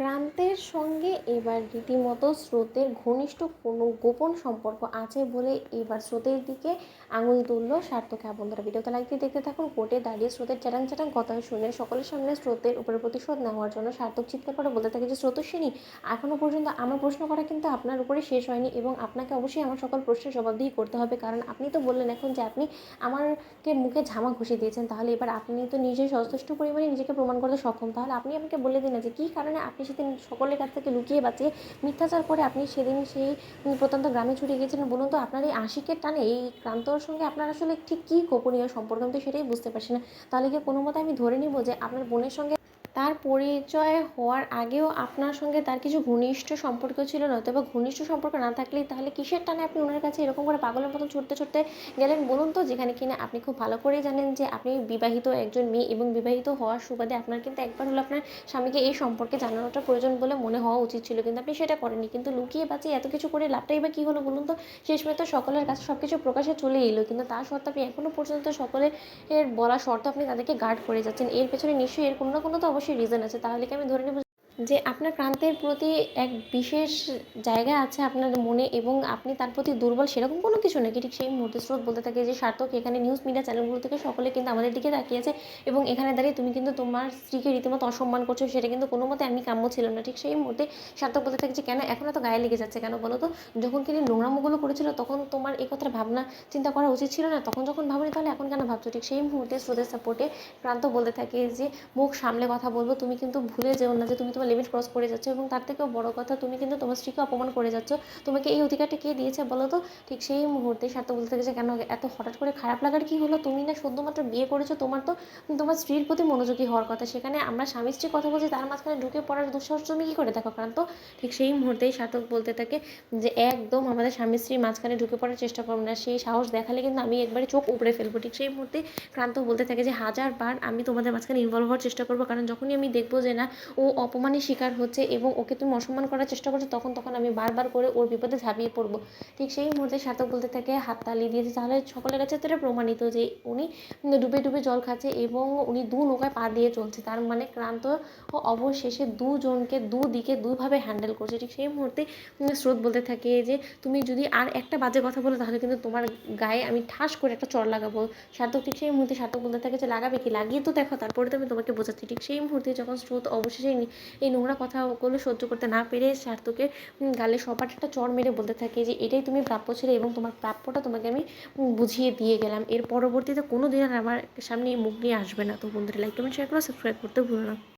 ক্রান্তের সঙ্গে এবার রীতিমতো স্রোতের ঘনিষ্ঠ কোনো গোপন সম্পর্ক আছে বলে এবার স্রোতের দিকে আঙুল তুলল সার্থক। হ্যাঁ বন্ধুরা, ভিডিওতে লাইক দিয়ে দেখতে থাকুন। কোর্টে দাঁড়িয়ে স্রোতের চ্যাটাং চ্যাটাং কথা শুনে সকলের সামনে স্রোতের উপরে প্রতিশোধ নেওয়ার জন্য সার্থক চিৎকার করে বলতে থাকে যে, স্রোতস্বিনী, এখনও পর্যন্ত আমার প্রশ্ন করা কিন্তু আপনার উপরে শেষ হয়নি এবং আপনাকে অবশ্যই আমার সকল প্রশ্নের জবাবদিহি করতে হবে, কারণ আপনি তো বললেন এখন যে আপনি আমাকে মুখে ঝামা ঘষে দিয়েছেন, তাহলে এবার আপনি তো নিজেই যথেষ্ট পরিমাণে নিজেকে প্রমাণ করতে সক্ষম। তাহলে আপনি আমাকে বলে দিন না যে কী কারণে আপনি সেদিন সকলের কাছ থেকে লুকিয়ে বাঁচিয়ে মিথ্যাচার করে আপনি সেদিন সেই প্রত্যন্ত গ্রামে ছুটে গিয়েছিলেন। বলুন তো, আপনার এই আশিকের টানে এই ক্রান্তর সঙ্গে আপনার আসলে ঠিক কী গোপনীয় সম্পর্ক? আমি তো সেটাই বুঝতে পারছি না। তাহলে কি কোনো মতে আমি ধরে নিব যে আপনার বোনের সঙ্গে তার পরিচয় হওয়ার আগেও আপনার সঙ্গে তার কিছু ঘনিষ্ঠ সম্পর্ক ছিল? নয়তো বা ঘনিষ্ঠ সম্পর্ক না থাকলেই তাহলে কিসের টানে আপনি ওনার কাছে এরকম করে পাগলের মতন ছুটতে ছুটতে গেলেন বলুন তো? যেখানে কিনা আপনি খুব ভালো করেই জানেন যে আপনি বিবাহিত একজন মেয়ে এবং বিবাহিত হওয়ার সুবাদে আপনার কিন্তু একবার হলো আপনার স্বামীকে এই সম্পর্কে জানানোটা প্রয়োজন বলে মনে হওয়া উচিত ছিল, কিন্তু আপনি সেটা করেননি। কিন্তু লুকিয়ে বাঁচিয়ে এত কিছু করে লাভটাই বা কী হলো বলুন তো? শেষমেশ তো সকলের কাছে সব কিছু প্রকাশে চলে এলো, কিন্তু তা সত্ত্বেও আপনি এখনও পর্যন্ত সকলের বলা শর্ত আপনি তাদেরকে গার্ড করে যাচ্ছেন। এর পেছনে নিশ্চয়ই এর কোনো না কোনো তো অবশ্যই রিজন আছে। তাহলে কি আমি ধরে নেব যে আপনার প্রান্তের প্রতি এক বিশেষ জায়গা আছে আপনার মনে এবং আপনি তার প্রতি দুর্বল, সেরকম কোনো কিছু নাকি? ঠিক সেই মুহূর্তে স্রোত বলতে থাকে যে, সার্থক, এখানে নিউজ মিডিয়া চ্যানেলগুলো থেকে সকলে কিন্তু আমাদের দিকে তাকিয়েছে এবং এখানে দাঁড়িয়ে তুমি কিন্তু তোমার স্ত্রীকে রীতিমতো অসম্মান করছো, সেটা কিন্তু কোনো মতে আমি কাম্য ছিল না। ঠিক সেই মুহূর্তে সার্থক বলতে থাকে যে, কেন এখন এত গায়ে লেগে যাচ্ছে কেন বলো তো? যখন তিনি নোংরামোগুলো করেছিল তখন তোমার এই কথাটা ভাবনা চিন্তা করা উচিত ছিল না? তখন যখন ভাবনি তাহলে এখন কেন ভাবছো? ঠিক সেই মুহূর্তে স্রোতের সাপোর্টে প্রান্ত বলতে থাকে যে, মুখ সামলে কথা বলবো, তুমি কিন্তু ভুলে যেও না যে তুমি তোমার লিমিট ক্রস করে যাচ্ছ এবং তার থেকেও বড় কথা, তুমি কিন্তু তোমার স্ত্রীকে অপমান করে যাচ্ছ। তোমাকে এই অধিকারটা কে দিয়েছে বলো তো? ঠিক সেই মুহূর্তে সার্থক বলতে থাকে যে, কেন এত হঠাৎ করে খারাপ লাগার কী হলো? তুমি না সদ্যমাত্র বিয়ে করেছো, তোমার তো তোমার স্ত্রীর প্রতি মনোযোগী হওয়ার কথা। সেখানে আমরা স্বামী স্ত্রী কথা বলছি, তার মাঝখানে ঢুকে পড়ার দুঃসাহস তুমি কী করে দেখো ক্রান্ত? ঠিক সেই মুহূর্তেই সার্থক বলতে থাকে যে, একদম আমাদের স্বামী স্ত্রীর মাঝখানে ঢুকে পড়ার চেষ্টা করবো না। সেই সাহস দেখালে কিন্তু আমি একবারে চোখ উপড়ে ফেলবো। ঠিক সেই মুহূর্তে ক্রান্ত বলতে থাকে যে, হাজারবার আমি তোমাদের মাঝখানে ইনভলভ হওয়ার চেষ্টা করবো, কারণ যখনই আমি দেখবো যে না ও অপমানের শিকার হচ্ছে এবং ওকে তুমি অসম্মান করার চেষ্টা করছো, তখন আমি বারবার করে ওর বিপদে ঝাঁপিয়ে পড়বো। ঠিক সেই মুহূর্তে সার্থক বলতে থাকে, হাততালি দিয়েছে, তাহলে সকলের কাছে তো এটা প্রমাণিত যে উনি ডুবে ডুবে জল খাচ্ছে এবং উনি দু নৌকায় পা দিয়ে চলছে। তার মানে ক্রান্ত অবশেষে দুজনকে দুদিকে দুভাবে হ্যান্ডেল করছে। ঠিক সেই মুহূর্তে স্রোত বলতে থাকে যে, তুমি যদি আর একটা বাজে কথা বলো তাহলে কিন্তু তোমার গায়ে আমি ঠাস করে একটা চড় লাগাবো। সার্থক ঠিক সেই মুহূর্তে সার্থক বলতে থাকে যে, লাগাবে কি? লাগিয়ে তো দেখো, তারপরে তো আমি তোমাকে বোঝাচ্ছি। ঠিক সেই মুহূর্তে যখন স্রোত অবশেষে এই নোংরা কথাগুলো সহ্য করতে না পেরে সার্থকের গালে সপাট একটা চড় মেরে বলতে থাকে যে, এটাই তুমি প্রাপ্য ছিলে এবং তোমার প্রাপ্যটা তোমাকে আমি বুঝিয়ে দিয়ে গেলাম। এর পরবর্তীতে কোনো দিন আর আমার সামনে মুখ নিয়ে আসবে না। তো বন্ধুরা, লাইক কমেন্ট শেয়ার করো, সাবস্ক্রাইব করতে ভুলো না।